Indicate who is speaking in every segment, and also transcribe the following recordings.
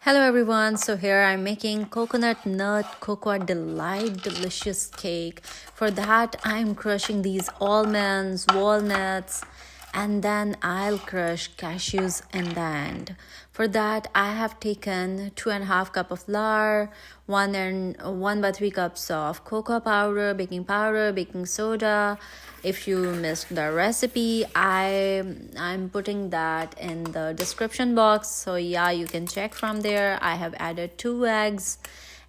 Speaker 1: Hello everyone, so here I'm making coconut nut cocoa delight delicious cake. For that I'm crushing these almonds, walnuts, and then I'll crush cashews in the end. For that I have taken 2.5 cup of flour, 1 by 3 cups of cocoa powder, baking soda. If you missed the recipe, I'm putting that in the description box, so yeah, you can check from there. I have added 2 eggs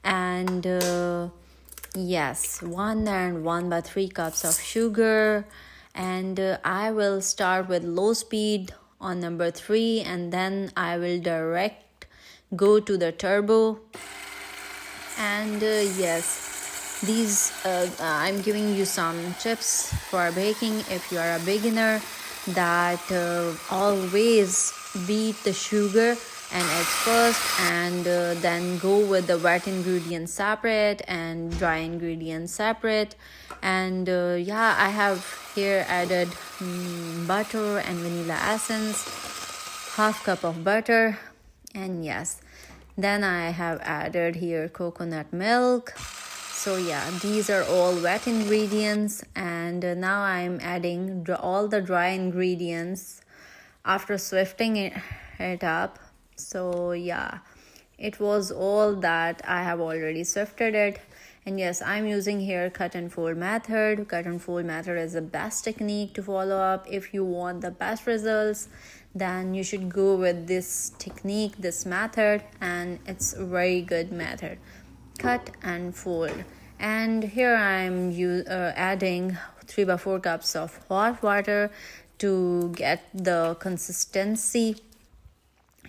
Speaker 1: and yes, 1 and 1 by 3 cups of sugar. And I will start with low speed on number 3, and then I will direct go to the turbo. And yes, these I'm giving you some tips for baking if you are a beginner, that always beat the sugar and eggs first, and then go with the wet ingredients separate and dry ingredients separate. And yeah, I have here added butter and vanilla essence, half cup of butter. And yes, then I have added here coconut milk. So yeah, these are all wet ingredients, and now I'm adding all the dry ingredients after swifting it up. So yeah, it was all that I have already swifted it. And yes, I'm using here cut and fold method. Cut and fold method is the best technique to follow up. If you want the best results, then you should go with this technique, this method, and it's a very good method. Cut and fold. And here I'm adding 3 by 4 cups of hot water to get the consistency.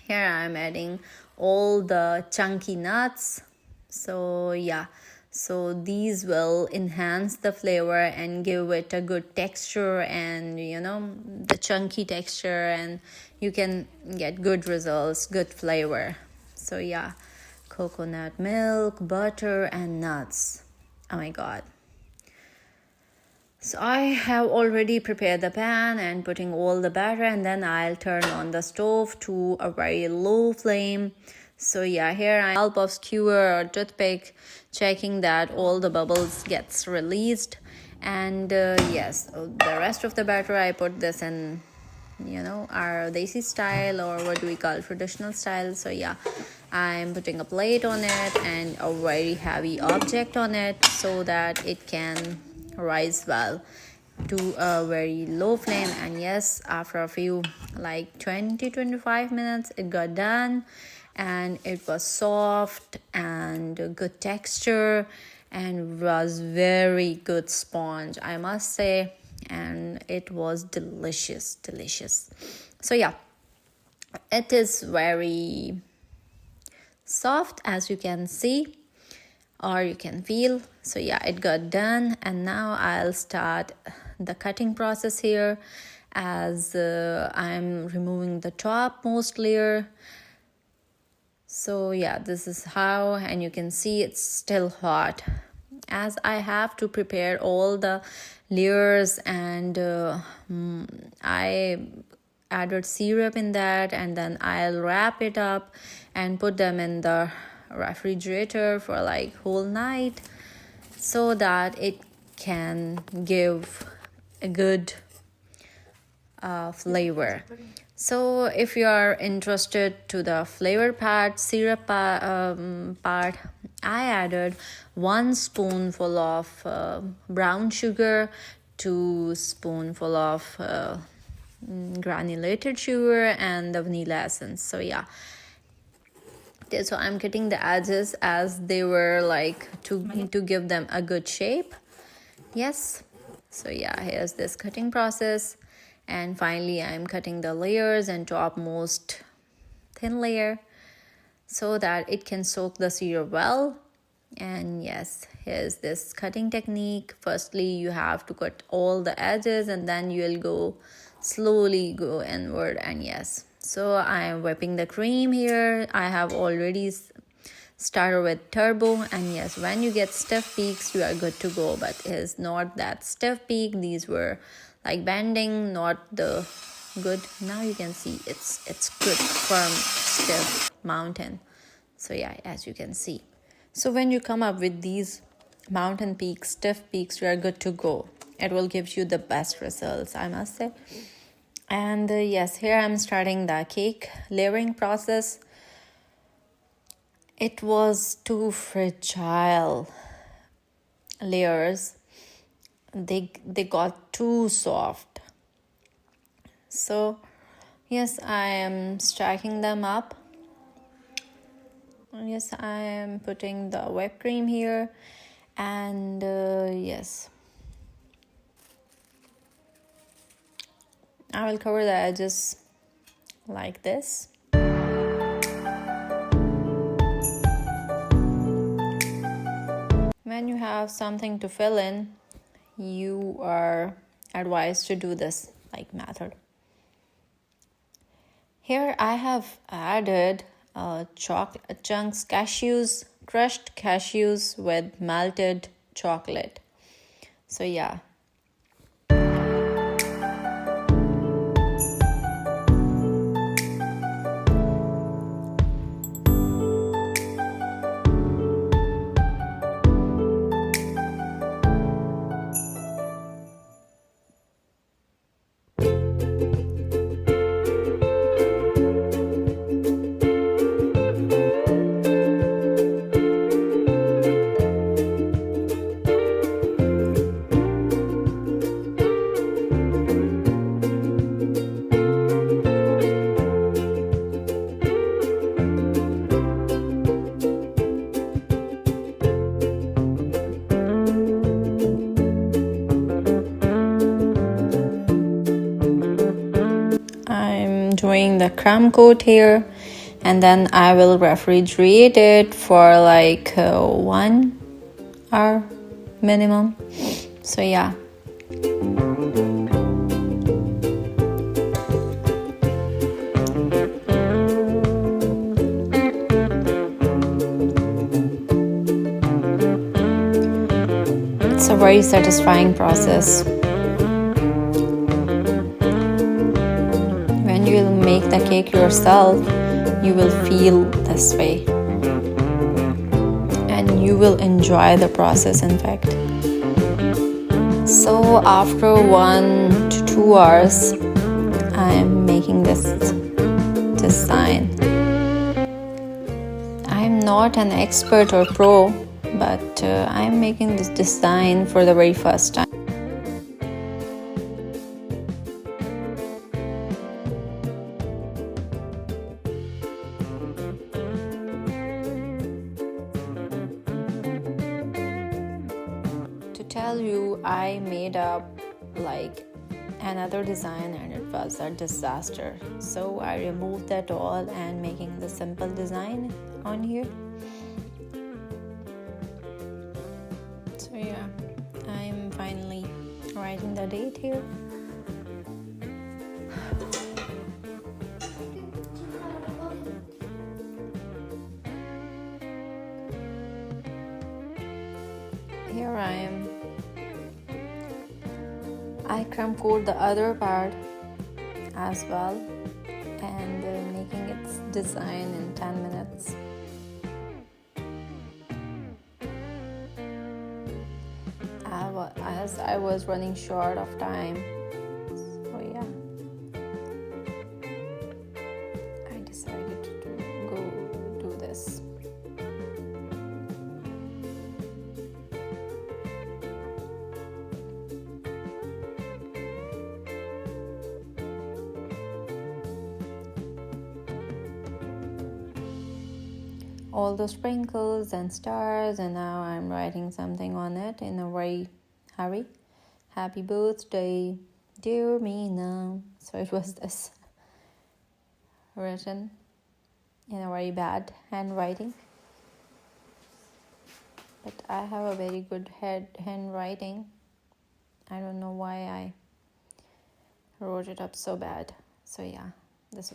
Speaker 1: Here I'm adding all the chunky nuts. So yeah, so these will enhance the flavor and give it a good texture, and the chunky texture, and you can get good results, good flavor. So yeah, coconut milk, butter, and nuts. Oh my god. So I have already prepared the pan and putting all the batter, and then I'll turn on the stove to a very low flame. So yeah, here I help of skewer or toothpick, checking that all the bubbles gets released. And yes, the rest of the batter I put this in our desi style, or what do we call traditional style. So yeah, I'm putting a plate on it and a very heavy object on it so that it can rise well to a very low flame. And yes, after a few like 20-25 minutes it got done, and it was soft and good texture and was very good sponge, I must say. And it was delicious. So yeah, it is very soft, as you can see or you can feel. So yeah, it got done, and now I'll start the cutting process here, as I'm removing the topmost layer. So yeah, this is how, and you can see it's still hot, as I have to prepare all the layers. And I added syrup in that, and then I'll wrap it up and put them in the refrigerator for like whole night, so that it can give a good flavor. So if you are interested to the flavor part, syrup part, I added 1 spoonful of brown sugar, 2 spoonful of granulated sugar, and the vanilla essence. So yeah, so I'm cutting the edges as they were like to give them a good shape. Yes, so yeah, here's this cutting process. And finally I'm cutting the layers and topmost thin layer so that it can soak the syrup well. And yes, here's this cutting technique. Firstly, you have to cut all the edges, and then you'll slowly go inward. And yes, so I am whipping the cream here. I have already started with turbo, and yes, when you get stiff peaks you are good to go, but it's not that stiff peak. These were like bending, not the good. Now you can see it's good firm stiff mountain. So yeah, as you can see. So when you come up with these mountain peaks, stiff peaks, you are good to go. It will give you the best results, I must say. And yes, here I'm starting the cake layering process. It was too fragile layers. They got too soft. So yes, I am stacking them up. Yes, I am putting the whipped cream here, and yes, I will cover the edges like this. When you have something to fill in, you are advised to do this like method. Here I have added chocolate chunks, cashews, crushed cashews with melted chocolate. So yeah. I'm doing the crumb coat here, and then I will refrigerate it for like 1 hour minimum. So yeah. It's a very satisfying process. When you will make the cake yourself, you will feel this way. And you will enjoy the process, in fact. So after 1 to 2 hours, I am making this design. I'm not an expert or pro, but I'm making this design for the very first time. To tell you, I made up like another design and it was a disaster. So I removed that all and making the simple design on here. So yeah, I'm finally writing the date here. Here I am. I crumb coat the other part as well and making its design in 10 minutes. As I was running short of time, so yeah, I decided to go do this. All the sprinkles and stars, and now I'm writing something on it in a very hurry. Happy birthday, dear Meena. So it was this written in a very bad handwriting, but I have a very good handwriting. I don't know why I wrote it up so bad. So yeah, this